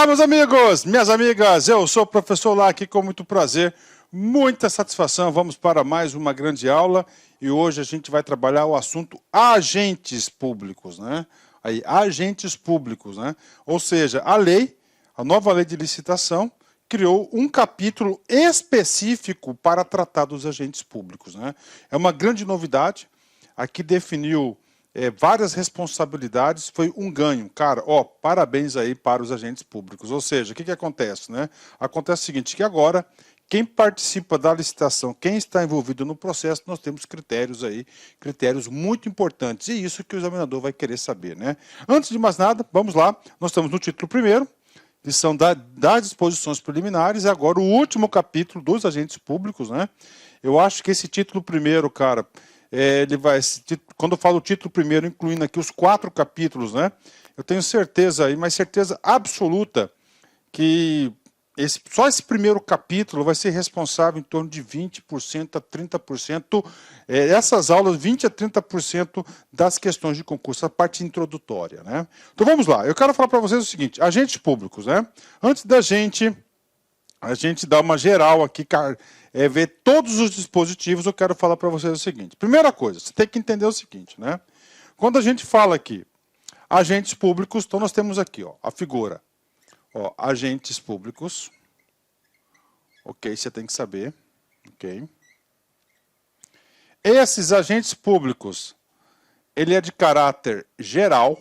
Olá, meus amigos, minhas amigas, eu sou o professor Lac, com muito prazer, muita satisfação. Vamos para mais uma grande aula e hoje a gente vai trabalhar o assunto agentes públicos, né? Aí, agentes públicos, né? Ou seja, a nova lei de licitação, criou um capítulo específico para tratar dos agentes públicos, né? É uma grande novidade, aqui definiu várias responsabilidades, foi um ganho. Cara, parabéns aí para os agentes públicos. Ou seja, o que acontece, né? Acontece o seguinte, que agora, quem participa da licitação, quem está envolvido no processo, nós temos critérios aí, critérios muito importantes. E isso que o examinador vai querer saber, né? Antes de mais nada, vamos lá, nós estamos no título primeiro, lição das disposições preliminares, e agora o último capítulo dos agentes públicos, né? Eu acho que esse título primeiro, cara, ele vai, quando eu falo título primeiro, incluindo aqui os 4 capítulos, né? Eu tenho certeza aí, mas certeza absoluta, que só esse primeiro capítulo vai ser responsável em torno de 20% a 30%, essas aulas, 20% a 30% das questões de concurso, a parte introdutória, né? Então vamos lá, eu quero falar para vocês o seguinte, agentes públicos, né? Antes da gente dar uma geral aqui, ver todos os dispositivos, eu quero falar para vocês o seguinte. Primeira coisa, você tem que entender o seguinte, né? Quando a gente fala aqui, agentes públicos, então nós temos aqui, a figura, agentes públicos, ok, você tem que saber, ok? Esses agentes públicos, ele é de caráter geral,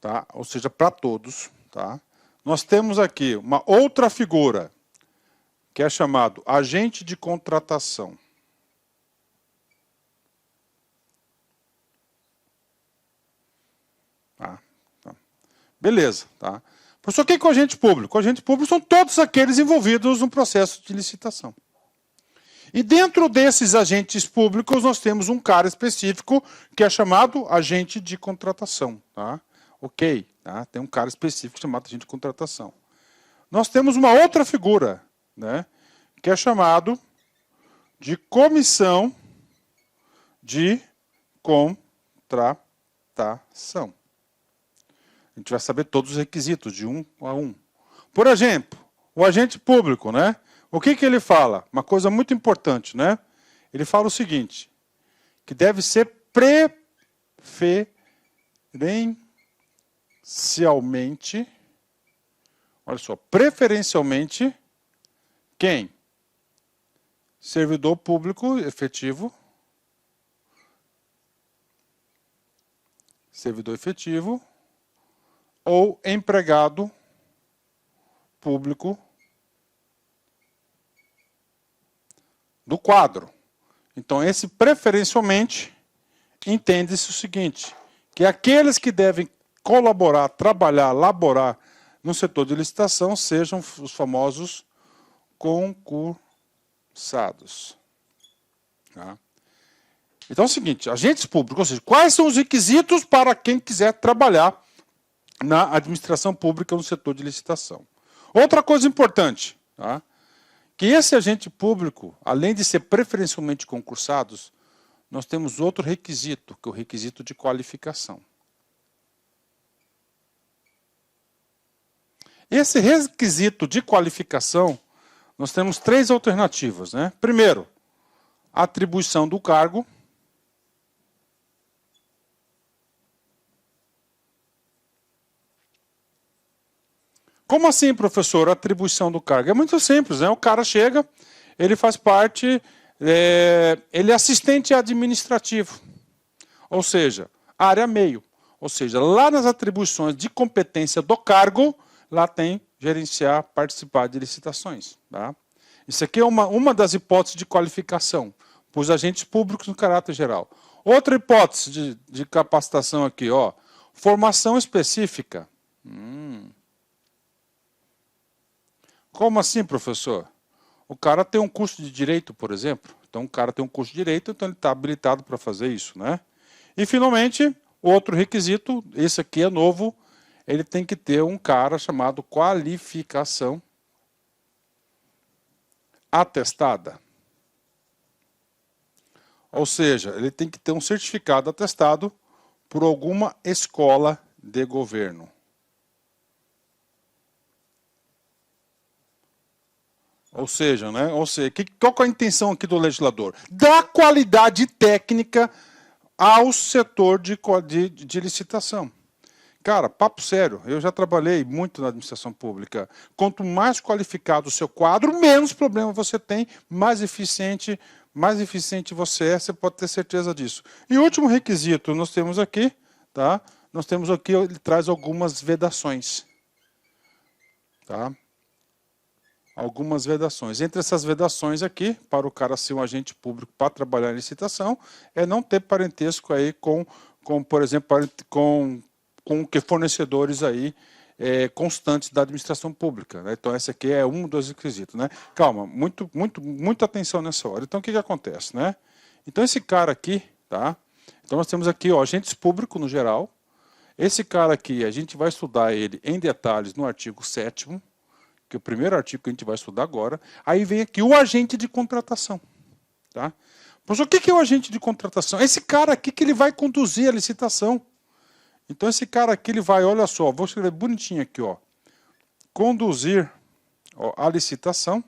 tá? Ou seja, para todos, tá? Nós temos aqui uma outra figura, que é chamado agente de contratação. Tá. Beleza. Tá. Professor, o que é o agente público? O agente público são todos aqueles envolvidos no processo de licitação. E dentro desses agentes públicos, nós temos um cara específico, que é chamado agente de contratação. Tá? Ok, tá? Tem um cara específico chamado agente de contratação. Nós temos uma outra figura, né, que é chamado de comissão de contratação. A gente vai saber todos os requisitos, de um a um. Por exemplo, o agente público, né? O que ele fala? Uma coisa muito importante, né? Ele fala o seguinte, que deve ser preferencialmente, olha só, preferencialmente, quem? Servidor público efetivo, servidor efetivo, ou empregado público do quadro. Então, esse preferencialmente, entende-se o seguinte, que aqueles que devem colaborar, trabalhar, laborar no setor de licitação sejam os famosos concursados. Tá? Então é o seguinte, agentes públicos, ou seja, quais são os requisitos para quem quiser trabalhar na administração pública no setor de licitação? Outra coisa importante, tá? Que esse agente público, além de ser preferencialmente concursados, nós temos outro requisito, que é o requisito de qualificação. Esse requisito de qualificação, nós temos 3 alternativas, né? Primeiro, atribuição do cargo. Como assim, professor, atribuição do cargo? É muito simples, né? O cara chega, ele faz parte, ele é assistente administrativo, ou seja, área meio. Ou seja, lá nas atribuições de competência do cargo, lá tem gerenciar, participar de licitações. Tá? Isso aqui é uma das hipóteses de qualificação para os agentes públicos no caráter geral. Outra hipótese de capacitação aqui, formação específica. Como assim, professor? O cara tem um curso de direito, por exemplo. Então, o cara tem um curso de direito, então ele está habilitado para fazer isso, né? E, finalmente, outro requisito, esse aqui é novo, ele tem que ter um cara chamado qualificação atestada. Ou seja, ele tem que ter um certificado atestado por alguma escola de governo. Ou seja, né? Ou seja, qual que é a intenção aqui do legislador? Dar qualidade técnica ao setor de licitação. Cara, papo sério, eu já trabalhei muito na administração pública. Quanto mais qualificado o seu quadro, menos problema você tem, mais eficiente você é, você pode ter certeza disso. E o último requisito, nós temos aqui, tá? Nós temos aqui, ele traz algumas vedações. Tá? Algumas vedações. Entre essas vedações aqui, para o cara ser um agente público para trabalhar em licitação, é não ter parentesco aí com por exemplo, com que fornecedores aí constantes da administração pública. Né? Então, esse aqui é um dos requisitos. Né? Calma, muita atenção nessa hora. Então, o que acontece? Né? Então, esse cara aqui, tá? Então, nós temos aqui, ó, agentes públicos no geral. Esse cara aqui, a gente vai estudar ele em detalhes no artigo 7º, que é o primeiro artigo que a gente vai estudar agora. Aí vem aqui o agente de contratação. Tá? Professor, o que é o agente de contratação? Esse cara aqui que ele vai conduzir a licitação. Então, esse cara aqui, ele vai, olha só, vou escrever bonitinho aqui, ó. Conduzir a licitação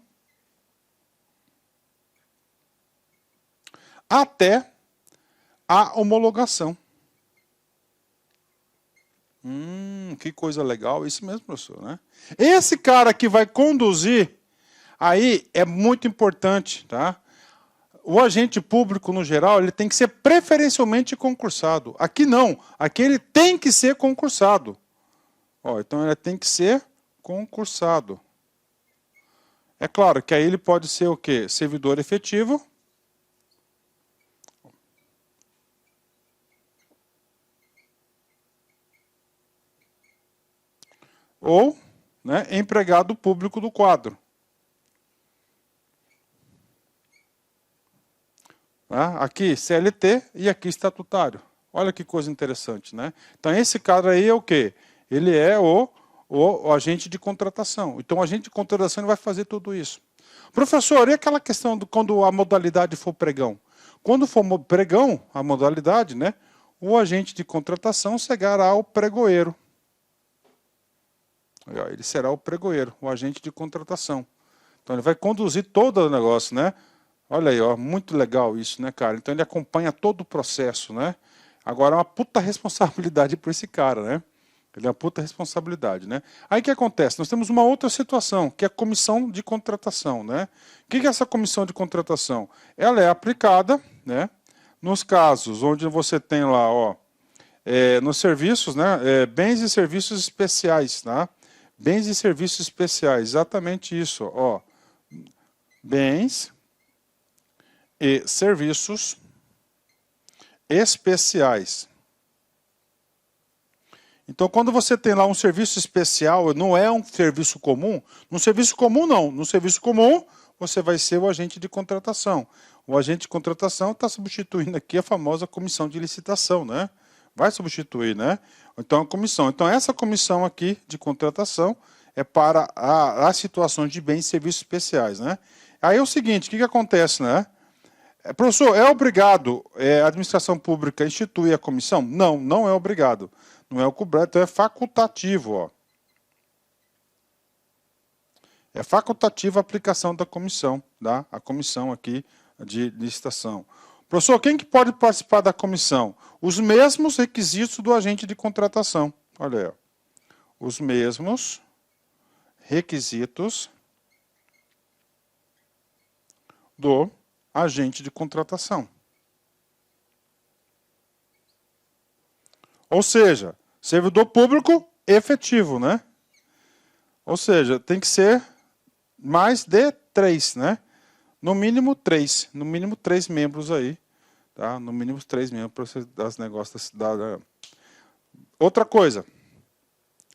até a homologação. Que coisa legal, isso mesmo, professor, né? Esse cara que vai conduzir, aí é muito importante, tá? O agente público, no geral, ele tem que ser preferencialmente concursado. Aqui não, aqui ele tem que ser concursado. Ó, então ele tem que ser concursado. É claro que aí ele pode ser o quê? Servidor efetivo. Ou, né, empregado público do quadro. Tá? Aqui CLT e aqui estatutário. Olha que coisa interessante, né? Então esse cara aí é o quê? Ele é o agente de contratação. Então o agente de contratação vai fazer tudo isso. Professor, e aquela questão quando a modalidade for pregão? Quando for pregão, a modalidade, né? O agente de contratação será o pregoeiro. Ele será o pregoeiro, o agente de contratação. Então ele vai conduzir todo o negócio, né? Olha aí, ó, muito legal isso, né, cara? Então ele acompanha todo o processo, né? Agora é uma puta responsabilidade para esse cara, né? Ele é uma puta responsabilidade, né? Aí o que acontece? Nós temos uma outra situação, que é a comissão de contratação, né? O que é essa comissão de contratação? Ela é aplicada, né? Nos casos onde você tem lá, ó, nos serviços, né? Bens e serviços especiais, tá? Bens e serviços especiais, exatamente isso, ó. Bens e serviços especiais. Então, quando você tem lá um serviço especial, não é um serviço comum. No serviço comum, não. No serviço comum, você vai ser o agente de contratação. O agente de contratação está substituindo aqui a famosa comissão de licitação, né? Vai substituir, né? Então, a comissão. Então, essa comissão aqui de contratação é para as situações de bens e serviços especiais, né? Aí é o seguinte, o que acontece, né? Professor, é obrigado a administração pública instituir a comissão? Não, não é obrigado. Não é o cobrado, então é facultativo. Ó. É facultativa a aplicação da comissão, tá? A comissão aqui de licitação. Professor, quem que pode participar da comissão? Os mesmos requisitos do agente de contratação. Olha aí. Ó. Os mesmos requisitos do agente de contratação. Ou seja, servidor público efetivo, né? Ou seja, tem que ser mais de 3, né? No mínimo 3. No mínimo 3 membros aí. Tá? No mínimo 3 membros para você dar os negócios da. Outra coisa.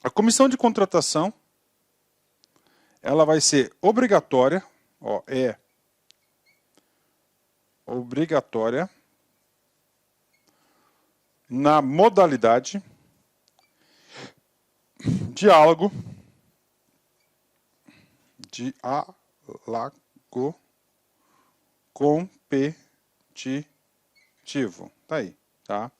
A comissão de contratação ela vai ser obrigatória. Ó, é obrigatória na modalidade diálogo competitivo. Tá aí, tá?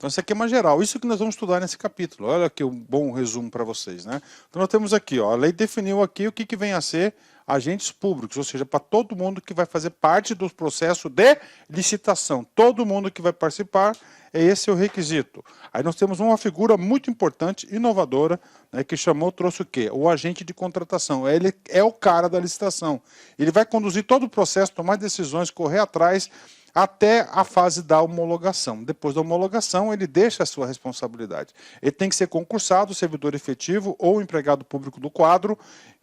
Então isso aqui é uma geral, isso que nós vamos estudar nesse capítulo. Olha aqui um bom resumo para vocês, né? Então nós temos aqui, ó, a lei definiu aqui o que vem a ser agentes públicos, ou seja, para todo mundo que vai fazer parte do processo de licitação. Todo mundo que vai participar, esse é o requisito. Aí nós temos uma figura muito importante, inovadora, né, que trouxe o quê? O agente de contratação. Ele é o cara da licitação. Ele vai conduzir todo o processo, tomar decisões, correr atrás, até a fase da homologação. Depois da homologação, ele deixa a sua responsabilidade. Ele tem que ser concursado, servidor efetivo ou empregado público do quadro.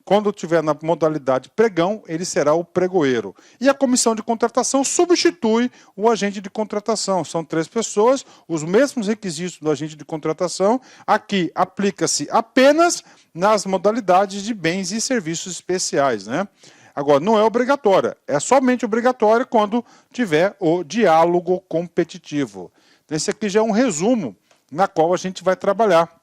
Quando estiver na modalidade pregão, ele será o pregoeiro. E a comissão de contratação substitui o agente de contratação. São 3 pessoas, os mesmos requisitos do agente de contratação. Aqui aplica-se apenas nas modalidades de bens e serviços especiais, né? Agora, não é obrigatória, é somente obrigatória quando tiver o diálogo competitivo. Então, esse aqui já é um resumo na qual a gente vai trabalhar.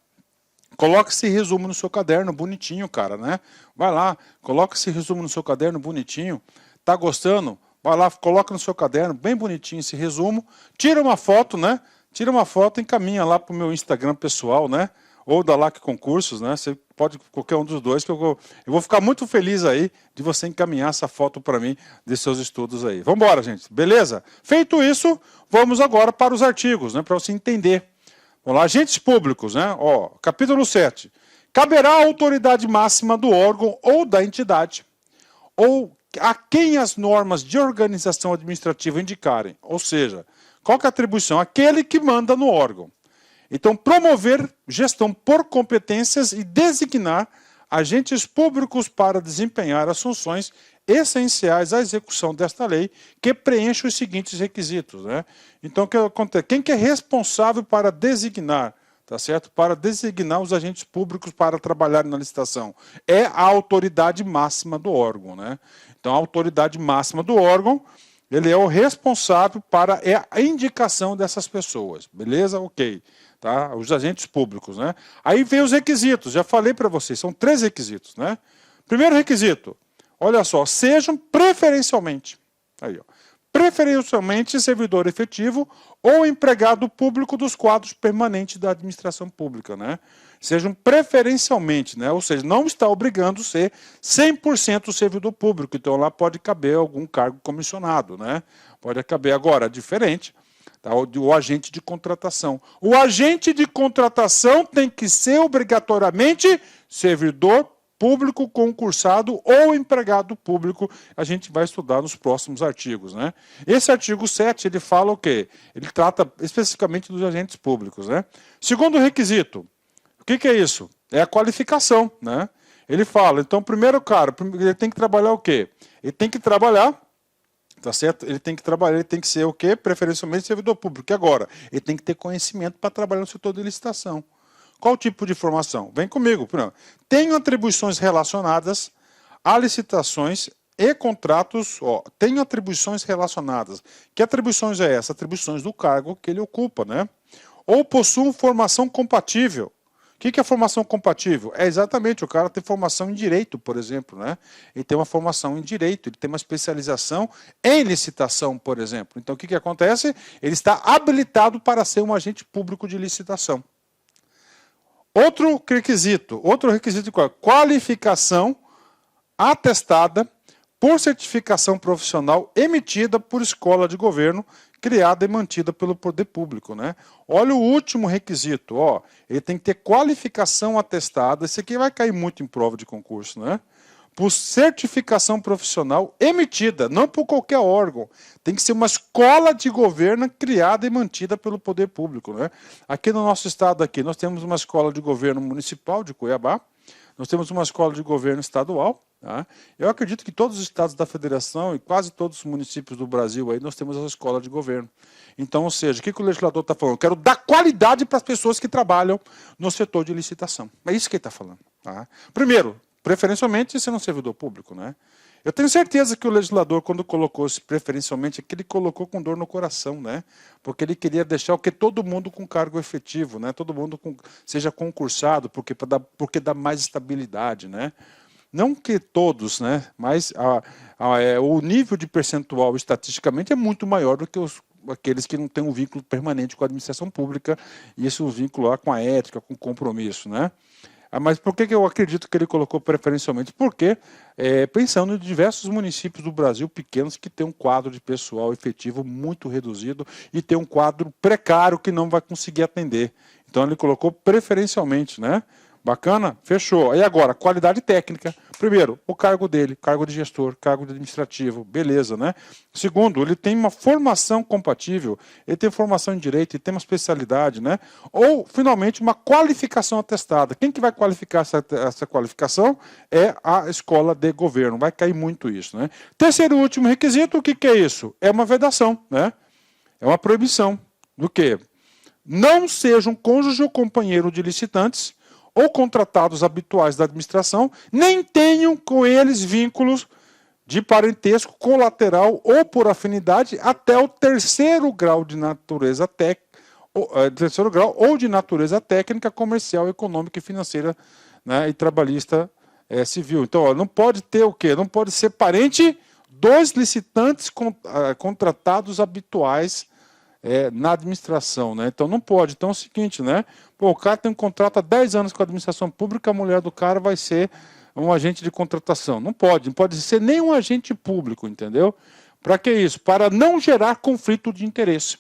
Coloque esse resumo no seu caderno, bonitinho, cara, né? Vai lá, coloca esse resumo no seu caderno, bonitinho. Tá gostando? Vai lá, coloca no seu caderno, bem bonitinho esse resumo. Tira uma foto, né? Tira uma foto e encaminha lá para o meu Instagram pessoal, né? Ou da LAC Concursos, né? Você pode, qualquer um dos dois, que eu vou ficar muito feliz aí de você encaminhar essa foto para mim de seus estudos aí. Vamos embora, gente, beleza? Feito isso, vamos agora para os artigos, né? Para você entender. Vamos lá, agentes públicos, né? Ó, capítulo 7. Caberá à autoridade máxima do órgão ou da entidade, ou a quem as normas de organização administrativa indicarem. Ou seja, qual que é a atribuição? Aquele que manda no órgão. Então, promover gestão por competências e designar agentes públicos para desempenhar as funções essenciais à execução desta lei, que preenche os seguintes requisitos, né? Então, o que acontece? Quem que é responsável para designar, tá certo? Para designar os agentes públicos para trabalhar na licitação? É a autoridade máxima do órgão, né? Então, a autoridade máxima do órgão, ele é o responsável para a indicação dessas pessoas, beleza? Ok. Tá? Os agentes públicos, né? Aí vem os requisitos, já falei para vocês, são 3 requisitos, né? Primeiro requisito, olha só, sejam preferencialmente, aí, ó, preferencialmente servidor efetivo ou empregado público dos quadros permanentes da administração pública, né? Sejam preferencialmente, né? Ou seja, não está obrigando a ser 100% servidor público, então lá pode caber algum cargo comissionado, né? Pode caber agora, diferente. Tá, o agente de contratação. O agente de contratação tem que ser obrigatoriamente servidor público concursado ou empregado público. A gente vai estudar nos próximos artigos, né? Esse artigo 7, ele fala o quê? Ele trata especificamente dos agentes públicos, né? Segundo requisito, o que é isso? É a qualificação, né? Ele fala, então, primeiro cara, ele tem que trabalhar o quê? Ele tem que trabalhar, tá certo? Ele tem que trabalhar, ele tem que ser o quê? Preferencialmente servidor público. E agora? Ele tem que ter conhecimento para trabalhar no setor de licitação. Qual tipo de formação? Vem comigo. Tenho atribuições relacionadas a licitações e contratos. Ó, tenho atribuições relacionadas. Que atribuições é essa? Atribuições do cargo que ele ocupa, né? Ou possuo formação compatível. O que é formação compatível? É exatamente, o cara tem formação em direito, por exemplo, né? Ele tem uma formação em direito, ele tem uma especialização em licitação, por exemplo. Então, o que acontece? Ele está habilitado para ser um agente público de licitação. Outro requisito qual? Qualificação atestada por certificação profissional emitida por escola de governo, criada e mantida pelo poder público, né? Olha o último requisito, ó, ele tem que ter qualificação atestada, esse aqui vai cair muito em prova de concurso, né? Por certificação profissional emitida, não por qualquer órgão, tem que ser uma escola de governo criada e mantida pelo poder público, né? Aqui no nosso estado, aqui, nós temos uma escola de governo municipal de Cuiabá, nós temos uma escola de governo estadual. Tá? Eu acredito que todos os estados da federação e quase todos os municípios do Brasil aí nós temos essa escola de governo. Então, ou seja, o que o legislador está falando? Eu quero dar qualidade para as pessoas que trabalham no setor de licitação. É isso que ele está falando. Tá? Primeiro, preferencialmente ser um servidor público, né? Eu tenho certeza que o legislador, quando colocou esse preferencialmente, é que ele colocou com dor no coração, né? Porque ele queria deixar o que todo mundo com cargo efetivo, né? Todo mundo seja concursado, porque dá mais estabilidade, né? Não que todos, né? Mas o nível de percentual estatisticamente é muito maior do que aqueles que não têm um vínculo permanente com a administração pública, e esse um vínculo lá com a ética, com o compromisso, né? Mas por que eu acredito que ele colocou preferencialmente? Porque, pensando em diversos municípios do Brasil pequenos que têm um quadro de pessoal efetivo muito reduzido e tem um quadro precário que não vai conseguir atender. Então ele colocou preferencialmente, né? Bacana? Fechou. E agora, qualidade técnica. Primeiro, o cargo dele, cargo de gestor, cargo de administrativo, beleza, né? Segundo, ele tem uma formação compatível, ele tem formação em direito, ele tem uma especialidade, né? Ou, finalmente, uma qualificação atestada. Quem que vai qualificar essa qualificação? É a escola de governo. Vai cair muito isso, né? Terceiro e último requisito, o que é isso? É uma vedação, né? É uma proibição. Do quê? Não seja um cônjuge ou companheiro de licitantes ou contratados habituais da administração, nem tenham com eles vínculos de parentesco colateral ou por afinidade até o terceiro grau de natureza técnica, ou de natureza técnica, comercial, econômica e financeira, né, e trabalhista civil. Então, ó, não pode ter o quê? Não pode ser parente dos licitantes contratados habituais na administração, né? Então não pode. Então é o seguinte, né? Pô, o cara tem um contrato há 10 anos com a administração pública, a mulher do cara vai ser um agente de contratação. Não pode ser nem um agente público, entendeu? Para que isso? Para não gerar conflito de interesse.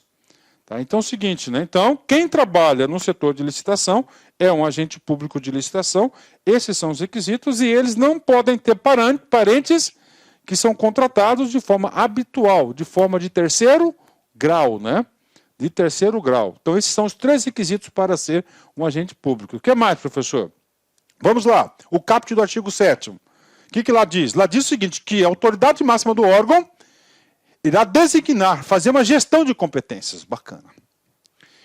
Tá? Então é o seguinte, né? Então, quem trabalha no setor de licitação é um agente público de licitação, esses são os requisitos, e eles não podem ter parentes que são contratados de forma habitual, de forma de terceiro grau, né? De terceiro grau. Então, esses são os 3 requisitos para ser um agente público. O que mais, professor? Vamos lá. O caput do artigo 7º. O que lá diz? Lá diz o seguinte, que a autoridade máxima do órgão irá designar, fazer uma gestão de competências. Bacana.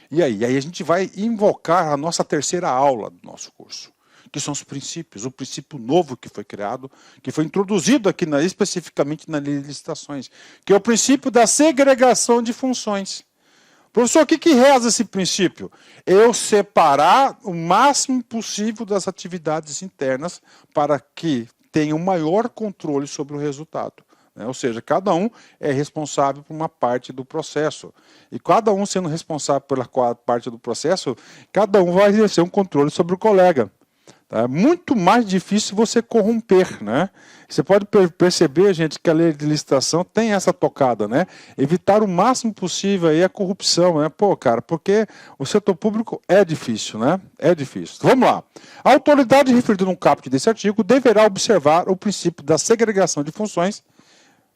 E aí a gente vai invocar a nossa terceira aula do nosso curso, que são os princípios, o princípio novo que foi criado, que foi introduzido aqui especificamente nas licitações, que é o princípio da segregação de funções. Professor, o que reza esse princípio? Eu separar o máximo possível das atividades internas para que tenha um maior controle sobre o resultado. Né? Ou seja, cada um é responsável por uma parte do processo. E cada um sendo responsável pela parte do processo, cada um vai exercer um controle sobre o colega. É muito mais difícil você corromper, né? Você pode perceber, gente, que a lei de licitação tem essa tocada, né? Evitar o máximo possível aí a corrupção, né? Pô, cara, porque o setor público é difícil, né? É difícil. Vamos lá. A autoridade referida no caput desse artigo deverá observar o princípio da segregação de funções,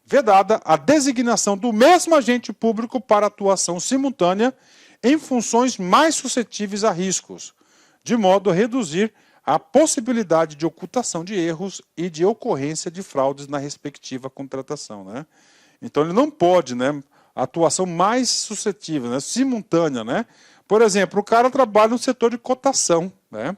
vedada a designação do mesmo agente público para atuação simultânea em funções mais suscetíveis a riscos, de modo a reduzir a possibilidade de ocultação de erros e de ocorrência de fraudes na respectiva contratação, né? Então ele não pode, né, atuação mais suscetível, né, simultânea, né? Por exemplo, o cara trabalha no setor de cotação, né?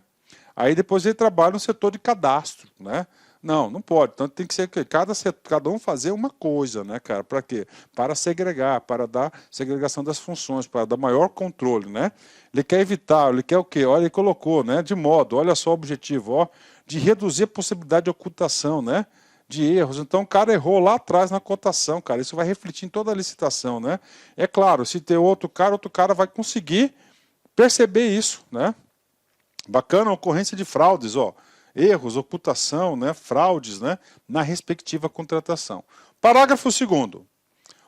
Aí depois ele trabalha no setor de cadastro, né? Não pode. Então tem que ser que cada um fazer uma coisa, né, cara? Para quê? Para segregar, para dar segregação das funções, para dar maior controle, né? Ele quer evitar, ele quer o quê? Olha, ele colocou, né? De modo, olha só o objetivo, ó, de reduzir a possibilidade de ocultação, né? De erros. Então o cara errou lá atrás na cotação, cara. Isso vai refletir em toda a licitação, né? É claro, se ter outro cara vai conseguir perceber isso, né? Bacana a ocorrência de fraudes, ó. Erros, ocultação, né, fraudes, né, na respectiva contratação. Parágrafo 2º.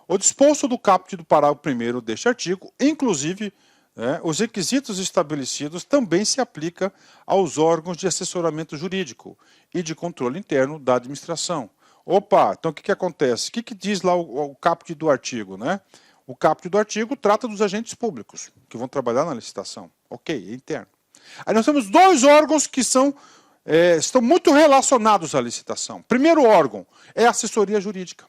O disposto do caput do parágrafo 1º deste artigo, inclusive, os requisitos estabelecidos, também se aplica aos órgãos de assessoramento jurídico e de controle interno da administração. Opa, então o que acontece? O que diz lá o caput do artigo, né? O caput do artigo trata dos agentes públicos que vão trabalhar na licitação. Ok, é interno. Aí nós temos 2 órgãos que estão muito relacionados à licitação. Primeiro órgão é a assessoria jurídica.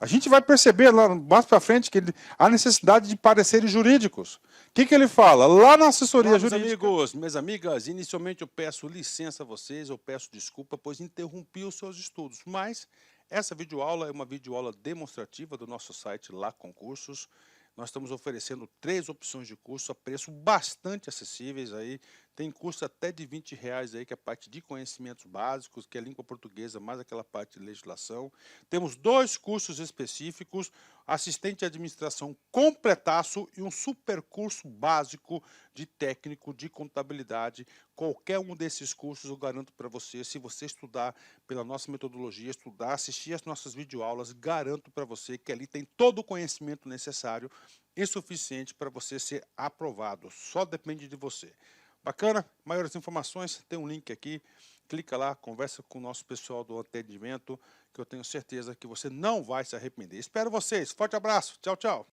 A gente vai perceber lá mais para frente que há necessidade de pareceres jurídicos. O que ele fala? Lá na assessoria jurídica... Meus amigos, minhas amigas, inicialmente eu peço licença a vocês, eu peço desculpa, pois interrompi os seus estudos, mas essa videoaula é uma videoaula demonstrativa do nosso site Lá Concursos. Nós estamos oferecendo 3 opções de curso a preço bastante acessíveis aí. Tem curso até de R$ 20 aí, que é a parte de conhecimentos básicos, que é língua portuguesa, mais aquela parte de legislação. Temos 2 cursos específicos, assistente de administração completaço e um super curso básico de técnico de contabilidade. Qualquer um desses cursos eu garanto para você, se você estudar pela nossa metodologia, estudar, assistir as nossas videoaulas, garanto para você que ali tem todo o conhecimento necessário e suficiente para você ser aprovado. Só depende de você. Bacana? Maiores informações, tem um link aqui. Clica lá, conversa com o nosso pessoal do atendimento, que eu tenho certeza que você não vai se arrepender. Espero vocês. Forte abraço. Tchau, tchau.